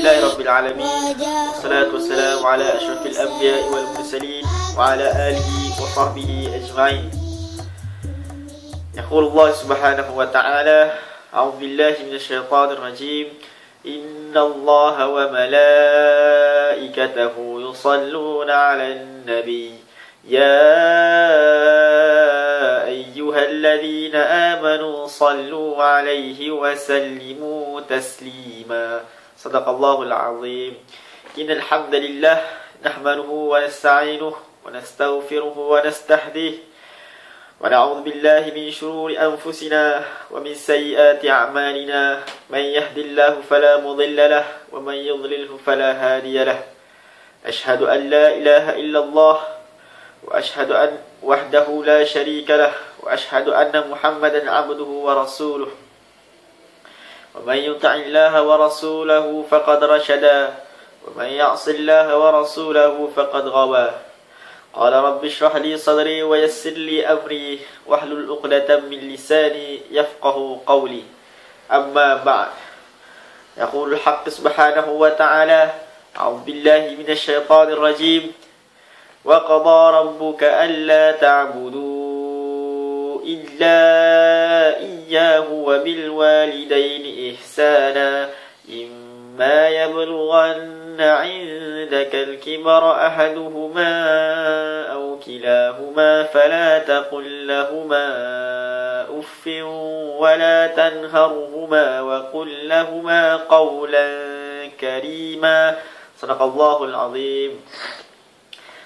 لله رب العالمين والصلاة والسلام على أشرف الأنبياء والمرسلين وعلى آله وصحبه أجمعين. يقول الله سبحانه وتعالى: أعوذ بالله من الشيطان الرجيم. إن الله وملائكته يصلون على النبي يا أيها الذين آمنوا صلوا عليه وسلموا تسليما. صدق الله العظيم. إن الحمد لله نحمده ونستعينه ونستغفره ونستهديه ونعوذ بالله من شرور أنفسنا ومن سيئات أعمالنا. من يهد الله فلا مضل له ومن يضلله فلا هادي له. أشهد أن لا إله إلا الله وأشهد أن وحده لا شريك له وأشهد أن محمدا عبده ورسوله. ومن يطع الله ورسوله فقد رشدا ومن يعص الله ورسوله فقد غوى. قال رب اشرح لي صدري ويسر لي أمري واحلل عقدة من لساني يفقه قولي. أما بعد، يقول الحق سبحانه وتعالى: أعوذ بالله من الشيطان الرجيم. وقضى ربك ألا تعبدوا إلا إياه وبالوالدين إحسانا إما يبلغن عندك الكبر أحدهما أو كلاهما فلا تقل لهما أف ولا تنهرهما وقل لهما قولا كريما. صدق الله العظيم.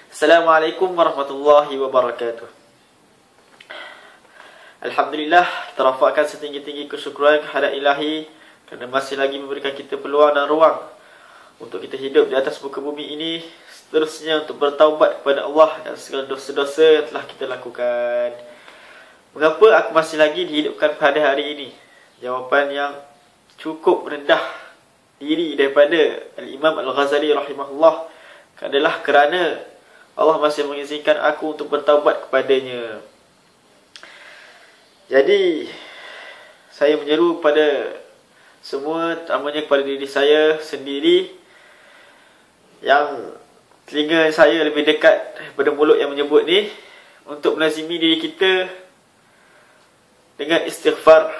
Assalamualaikum warahmatullahi wabarakatuh. Alhamdulillah, kita rafakkan setinggi-tinggi kesyukuran kehadirat Ilahi kerana masih lagi memberikan kita peluang dan ruang untuk kita hidup di atas muka bumi ini, seterusnya untuk bertaubat kepada Allah dan segala dosa-dosa yang telah kita lakukan. Mengapa aku masih lagi dihidupkan pada hari ini? Jawapan yang cukup rendah diri daripada Al-Imam Al-Ghazali rahimahullah adalah kerana Allah masih mengizinkan aku untuk bertaubat kepadanya. Jadi, saya menyeru kepada semua, terutamanya kepada diri saya sendiri, yang telinga saya lebih dekat daripada mulut yang menyebut ni, untuk melazimi diri kita dengan istighfar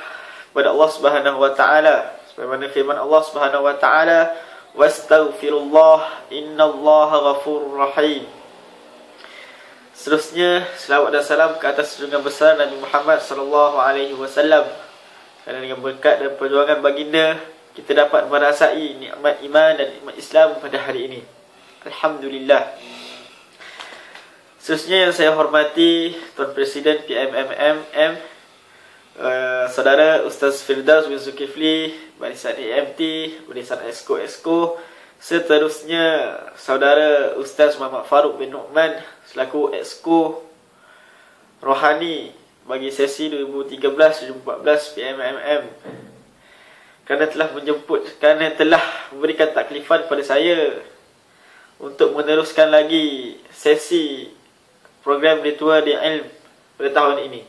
kepada Allah Subhanahu wa taala. Sebagaimana firman Allah Subhanahu wa taala, "Wastaghfirullah innallaha ghafurur rahim." Seterusnya, selawat dan salam ke atas junjungan besar Nabi Muhammad SAW. Kerana dengan berkat dan perjuangan baginda, kita dapat merasai nikmat iman dan nikmat Islam pada hari ini. Alhamdulillah. Seterusnya yang saya hormati Tuan Presiden PMMM, Saudara Ustaz Firdaus bin Zulkifli, Barisan AMT, Barisan Esko. Seterusnya, Saudara Ustaz Muhammad Farouk bin Nu'man selaku Exco Rohani bagi sesi 2013-2014 PMMM, kerana telah memberikan taklifan kepada saya untuk meneruskan lagi sesi program Ritual di Ilm pada tahun ini.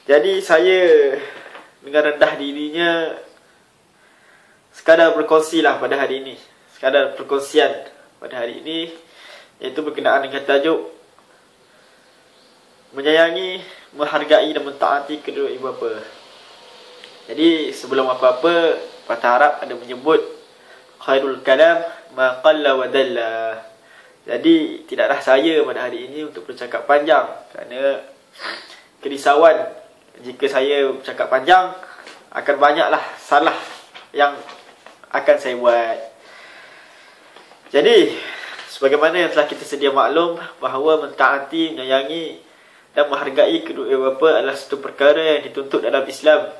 Jadi saya dengan rendah dirinya sekadar berkongsilah pada hari ini, sekadar perkongsian pada hari ini, iaitu berkenaan dengan tajuk menyayangi, menghargai dan mentaati kedua ibu bapa. Jadi sebelum apa-apa, patah Arab ada menyebut khairul kalam ma qalla wa dalla. Jadi tidaklah saya pada hari ini untuk bercakap panjang, kerana kerisauan jika saya bercakap panjang akan banyaklah salah yang akan saya buat. Jadi, sebagaimana yang telah kita sedia maklum, bahawa mentaati, menyayangi dan menghargai kedua ibu bapa adalah satu perkara yang dituntut dalam Islam.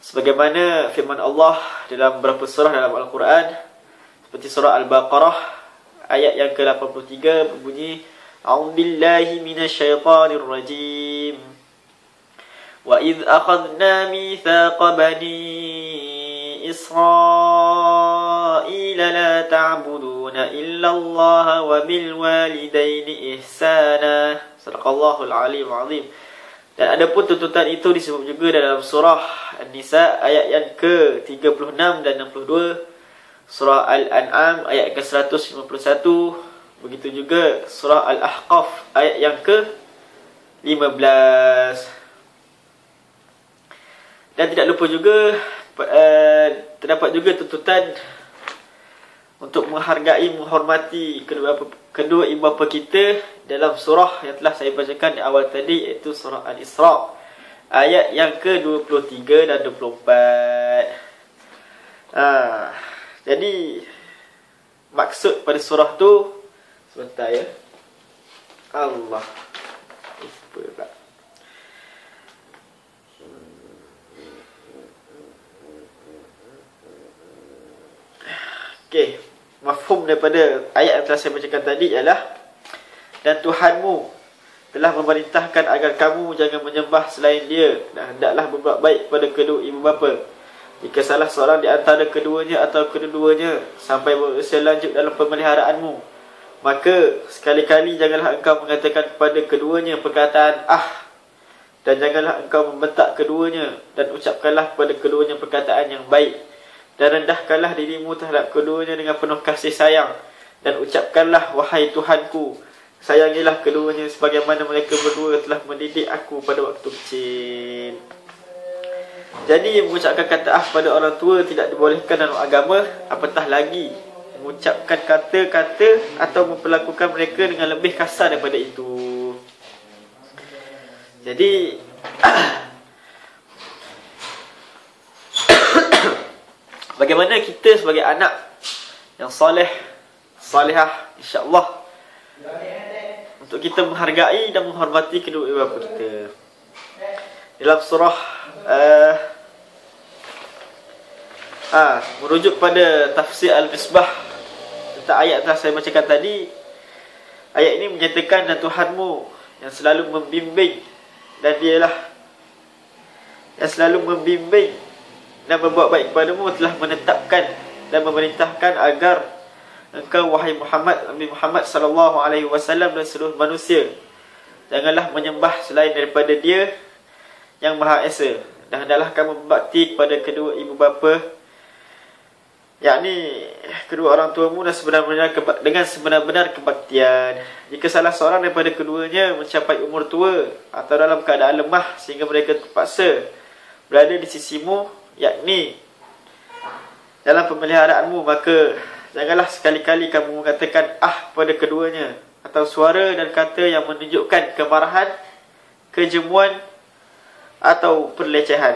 Sebagaimana firman Allah dalam beberapa surah dalam Al-Quran, seperti surah Al-Baqarah ayat yang ke-83 berbunyi: A'udzubillahi minasyaitonir rajim. Wa idh akhadna mithaqa bani Israila la ta'buduna illa Allah wa bil walidaini ihsana. Sadaqallahul alim azim. Dan ada pun tuntutan itu disebut juga dalam surah An-Nisa ayat yang ke-36 dan 62, surah Al-An'am ayat ke-151. Begitu juga surah Al-Ahqaf ayat yang ke-15. Dan tidak lupa juga terdapat juga tuntutan untuk menghargai, menghormati kedua ibu bapa kita dalam surah yang telah saya bacakan di awal tadi, iaitu surah Al-Isra ayat yang ke-23 dan 24. Jadi maksud pada surah tu, sebentar ya, Allah lupa pula. Okey, mafhum daripada ayat yang telah saya bacakan tadi ialah, dan Tuhanmu telah memerintahkan agar kamu jangan menyembah selain dia, dan hendaklah berbuat baik pada kedua ibu bapa. Jika salah seorang di antara keduanya atau kedua-duanya sampai berusia lanjut dalam pemeliharaanmu, maka sekali-kali janganlah engkau mengatakan kepada keduanya perkataan dan janganlah engkau membentak keduanya, dan ucapkanlah kepada keduanya perkataan yang baik. Dan rendahkanlah dirimu terhadap keduanya dengan penuh kasih sayang, dan ucapkanlah, wahai Tuhanku, sayangilah keduanya sebagaimana mereka berdua telah mendidik aku pada waktu kecil. Jadi mengucapkan kata pada orang tua tidak dibolehkan dalam agama, apatah lagi mengucapkan kata-kata atau memperlakukan mereka dengan lebih kasar daripada itu. Jadi bagaimana kita sebagai anak yang soleh, salihah, insya-Allah, untuk kita menghargai dan menghormati kedua ibu bapa kita. Dalam surah merujuk pada tafsir Al-Misbah tentang ayat yang telah saya bacakan tadi, ayat ini menyatakan, dan Tuhanmu yang selalu membimbing, dan dialah yang selalu membimbing dan berbuat baik kepadamu, telah menetapkan dan memerintahkan agar engkau, wahai Muhammad, Nabi Muhammad sallallahu alaihi wasallam, dan seluruh manusia janganlah menyembah selain daripada Dia yang Maha Esa, dan hendaklah kamu berbakti kepada kedua ibu bapa, yakni kedua orang tuamu, dan dengan sebenar-benar kebaktian. Jika salah seorang daripada keduanya mencapai umur tua atau dalam keadaan lemah sehingga mereka terpaksa berada di sisimu, yakni dalam pemeliharaanmu, maka janganlah sekali-kali kamu mengatakan kepada keduanya, atau suara dan kata yang menunjukkan kemarahan, kejemuan atau pelecehan.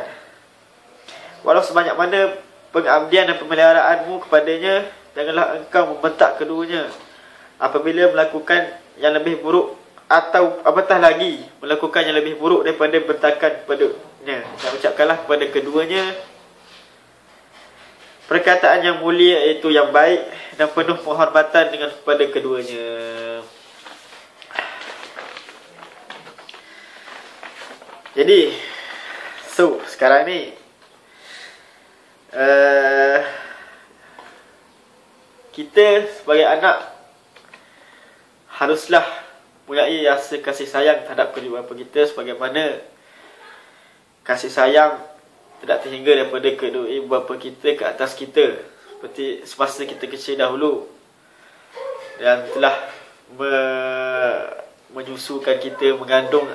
Walau sebanyak mana pengabdian dan pemeliharaanmu kepadanya, janganlah engkau membentak keduanya apabila melakukan yang lebih buruk, atau apatah lagi melakukan yang lebih buruk daripada bentakan kepadanya. Dan ucapkanlah kepada keduanya perkataan yang mulia, iaitu yang baik dan penuh penghormatan dengan kepada keduanya. Jadi sekarang ni kita sebagai anak haruslah mempunyai rasa kasih sayang terhadap kedua bapa kita, sebagaimana kasih sayang tidak terhingga daripada kedua ibu bapa kita ke atas kita, seperti semasa kita kecil dahulu, dan telah menyusukan kita, mengandung,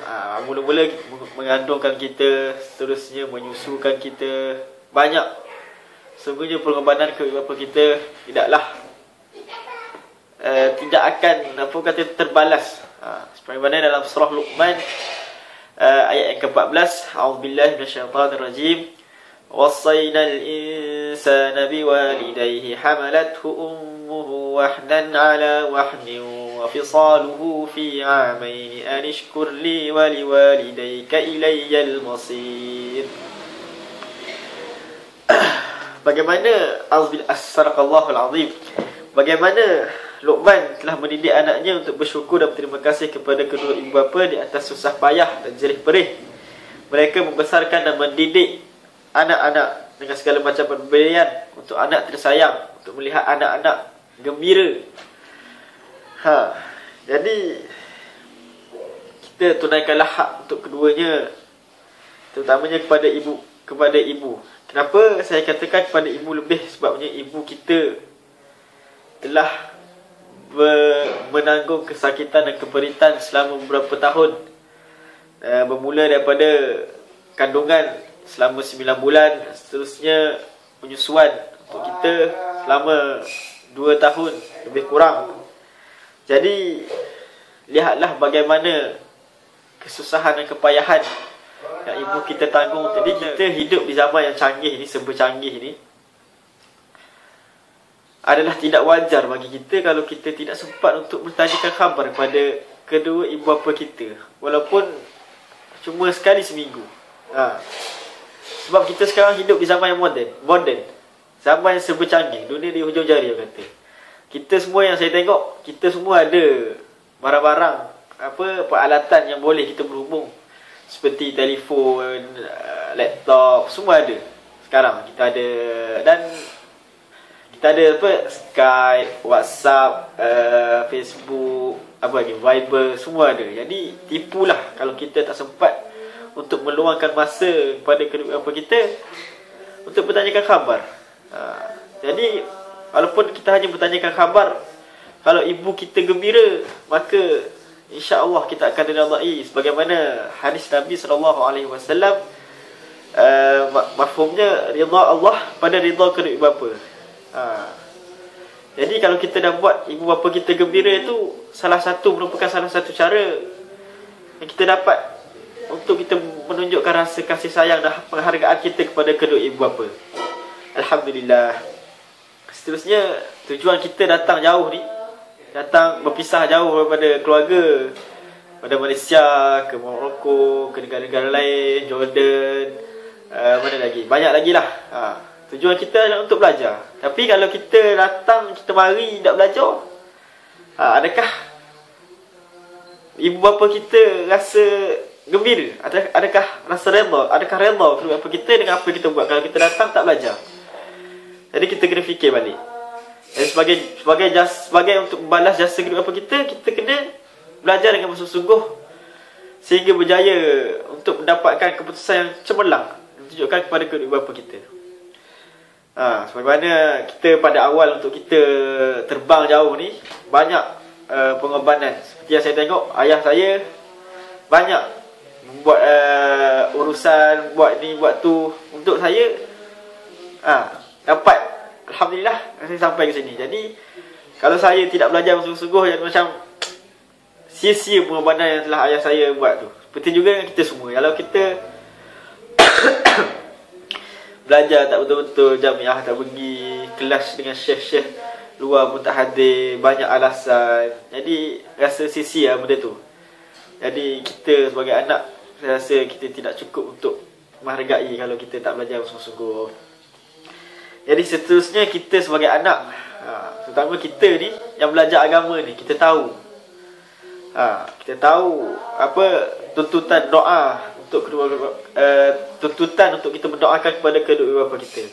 mula-mula mengandungkan kita, seterusnya menyusukan kita, banyak. Sebenarnya pengorbanan ke ibu bapa kita tidak akan terbalas. Seperti mana dalam surah Luqman ayat yang ke-14, a'udzubillahi minasyaitonirrajim, wassaynal insana biwalidayhi hamalathu ummuhu wahnan ala wahnin wa fisaluhu fi 'amayn an ishkur li wa liwalidayka ilayyal masir. Bagaimana As-Sadaqallahul Azim, bagaimana Luqman telah mendidik anaknya untuk bersyukur dan berterima kasih kepada kedua ibu bapa di atas susah payah dan jerih perih. Mereka membesarkan dan mendidik anak-anak dengan segala macam pemberian untuk anak tersayang, untuk melihat anak-anak gembira. Jadi kita tunaikanlah hak untuk keduanya, terutamanya kepada ibu. Kenapa saya katakan kepada ibu lebih? Sebabnya ibu kita telah menanggung kesakitan dan keperitan selama beberapa tahun, bermula daripada kandungan selama 9 bulan, seterusnya penyusuan untuk kita selama 2 tahun lebih kurang. Jadi lihatlah bagaimana kesusahan dan kepayahan yang ibu kita tanggung. Jadi kita hidup di zaman yang canggih ni, serba canggih ni, adalah tidak wajar bagi kita kalau kita tidak sempat untuk bertanyakan khabar kepada kedua ibu bapa kita, walaupun cuma sekali seminggu. Sebab kita sekarang hidup di zaman yang moden, zaman yang serba canggih, dunia di hujung jari orang kata. Kita semua yang saya tengok, kita semua ada barang-barang, peralatan yang boleh kita berhubung, seperti telefon, laptop, semua ada. Sekarang kita ada, dan kita ada Skype, WhatsApp, Facebook, Viber, semua ada. Jadi tipulah kalau kita tak sempat untuk meluangkan masa kepada kedua bapa kita untuk bertanyakan khabar. Jadi walaupun kita hanya bertanyakan khabar, kalau ibu kita gembira, maka insya-Allah kita akan diridai, sebagaimana hadis Nabi SAW, mafhumnya rida Allah pada rida kedua ibu bapa. Jadi kalau kita dah buat ibu bapa kita gembira, itu merupakan salah satu cara yang kita dapat untuk kita menunjukkan rasa kasih sayang dan penghargaan kita kepada kedua ibu bapa. Alhamdulillah. Seterusnya, tujuan kita datang jauh ni, berpisah jauh daripada keluarga, pada Malaysia, ke Morocco, ke negara-negara lain, Jordan, mana lagi, banyak lagi lah. Tujuan kita adalah untuk belajar. Tapi kalau kita datang, kita mari tak belajar, adakah ibu bapa kita rasa gembira? Adakah rasa redha? Adakah redha kedua bapa kita dengan apa kita buat kalau kita datang tak belajar? Jadi kita kena fikir balik. Dan sebagai untuk membalas jasa kedua bapa kita, kita kena belajar dengan bersungguh-sungguh sehingga berjaya untuk mendapatkan keputusan yang cemerlang, tunjukkan kepada kedua bapa kita. Sebagaimana kita pada awal untuk kita terbang jauh ni, banyak pengorbanan. Seperti yang saya tengok, ayah saya banyak membuat urusan, buat ni, buat tu untuk saya. Dapat, alhamdulillah, saya sampai ke sini. Jadi kalau saya tidak belajar bersungguh-sungguh, yang macam sia-sia pengorbanan yang telah ayah saya buat tu. Seperti juga dengan kita semua, kalau kita belajar tak betul-betul, jamiah tak pergi, kelas dengan syekh-syekh luar pun tak hadir, banyak alasan, jadi rasa sia-sia benda tu. Jadi kita sebagai anak, saya rasa kita tidak cukup untuk menghargai kalau kita tak belajar bersungguh-sungguh. Jadi seterusnya, kita sebagai anak, terutama kita ni yang belajar agama ni, kita tahu apa tuntutan doa untuk tuntutan untuk kita mendoakan kepada kedua bapa kita.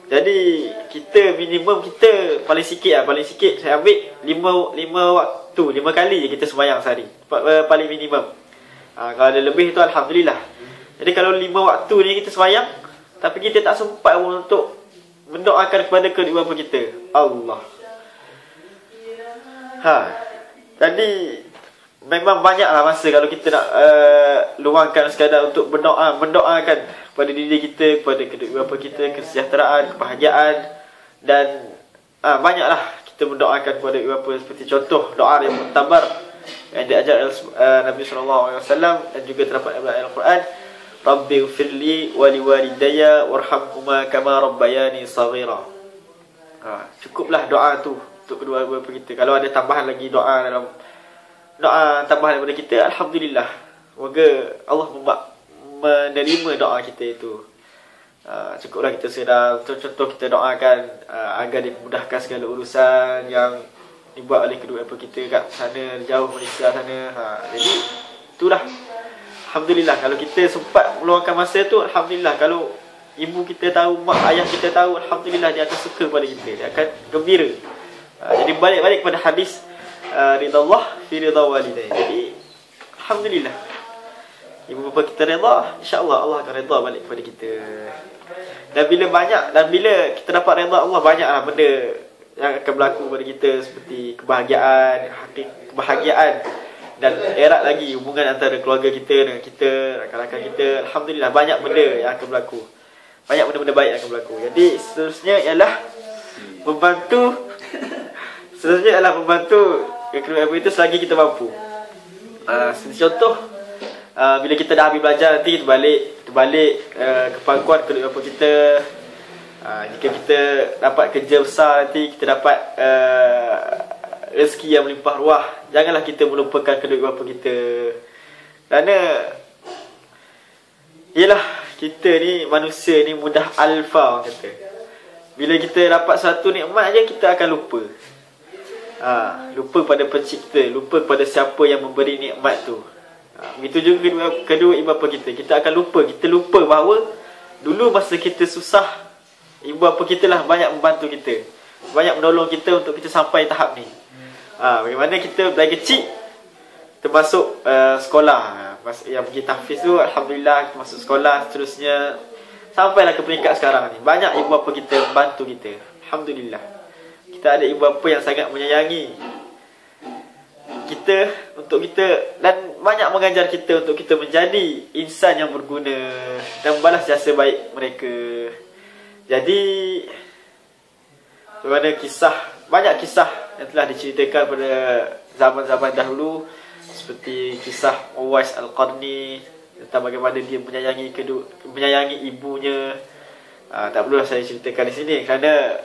Jadi kita minimum, kita paling sikit saya ambil 5 waktu, 5 kali je kita sembahyang sehari, paling minimum. Kalau ada lebih tu alhamdulillah. Jadi kalau 5 waktu ni kita sembahyang, tapi kita tak sempat pun untuk mendoakan kepada kedua bapa kita, Allah. Jadi memang banyaklah masa kalau kita nak luangkan sekadar untuk mendoakan kepada diri kita, kepada kedua bapa kita, kesejahteraan, kebahagiaan, dan banyaklah kita mendoakan kepada ibu bapa, seperti contoh doa yang muktabar yang diajar Nabi SAW dan juga terdapat dalam Al-Quran, Rabbighfirli wa liwalidayya warhamhuma kama rabbayani saghira. Cukuplah doa tu untuk kedua bapa kita. Kalau ada tambahan lagi doa tambahan daripada kita, alhamdulillah. Semoga Allah menerima doa kita itu. Cukuplah kita sedar. Contoh kita doakan agar dimudahkan segala urusan yang dibuat oleh kedua bapa kita kat sana, jauh Malaysia sana. Jadi itulah, alhamdulillah. Kalau kita sempat meluangkan masa tu, alhamdulillah. Kalau ibu kita tahu, mak ayah kita tahu, alhamdulillah, dia akan suka pada kita, dia akan gembira. Jadi balik kepada hadis ridha Allah fi ridha walidayya. Jadi alhamdulillah, ibu bapa kita redha, insya-Allah Allah akan redha balik kepada kita. Dan bila kita dapat redha Allah, banyaklah benda yang akan berlaku pada kita, seperti kebahagiaan, dan erat lagi hubungan antara keluarga kita dengan kita, rakan-rakan kita. Alhamdulillah, banyak benda yang akan berlaku. Banyak benda-benda baik yang akan berlaku. Jadi seterusnya ialah membantu kedua ibu itu selagi kita mampu. Contoh, bila kita dah habis belajar, nanti kita balik ke pangkuan kedua bapa kita. Jika kita dapat kerja besar, nanti kita dapat rezeki yang melimpah ruah, janganlah kita melupakan kedua bapa kita. Kerana yelah, kita ni manusia ni mudah alfa, orang kata. Bila kita dapat satu nikmat je, kita akan lupa. Lupa pada pencipta, lupa pada siapa yang memberi nikmat tu. Begitu juga kedua ibu bapa kita. Kita akan lupa. Kita lupa bahawa dulu masa kita susah, ibu bapa kita lah banyak membantu kita, banyak menolong kita untuk kita sampai tahap ni. Bagaimana kita dari kecil kita masuk sekolah, yang pergi tahfiz tu, alhamdulillah kita masuk sekolah, seterusnya sampailah ke peringkat sekarang ni. Banyak ibu bapa kita membantu kita. Alhamdulillah, kita ada ibu bapa yang sangat menyayangi kita, untuk kita, dan banyak mengajar kita untuk kita menjadi insan yang berguna dan membalas jasa baik mereka. Jadi banyak kisah yang telah diceritakan pada zaman-zaman dahulu, seperti kisah Uwais Al-Qarni tentang bagaimana dia menyayangi ibunya. Tak perlulah saya ceritakan di sini, kerana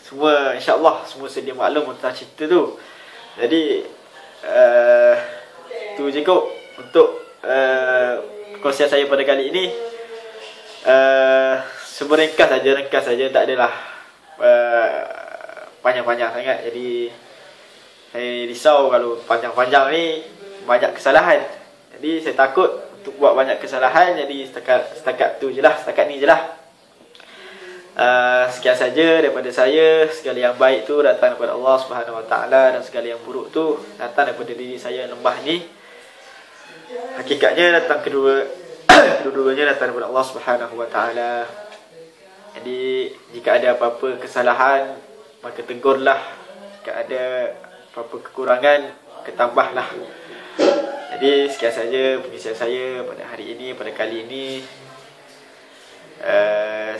semua, insya-Allah semua sedia maklum tentang cerita tu. Jadi tu je kot untuk perkongsian saya pada kali ini. Ringkas saja, tak adalah panjang-panjang sangat. Jadi saya risau kalau panjang-panjang ni banyak kesalahan. Jadi saya takut untuk buat banyak kesalahan. Jadi setakat ni je lah. Sekian saja daripada saya. Segala yang baik tu datang daripada Allah Subhanahu Wa Taala, dan segala yang buruk tu datang daripada diri saya yang lemah ni. Hakikatnya datang kedua-duanya datang daripada Allah Subhanahu Wa Taala. Jadi jika ada apa-apa kesalahan, maka tegurlah. Jika ada apa-apa kekurangan, ketambahlah. Jadi sekian saja pengisian saya pada hari ini, pada kali ini.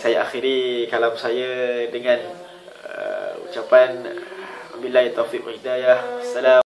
Saya akhiri kalam saya dengan ucapan wabillahi taufiq wal hidayah. Assalamualaikum.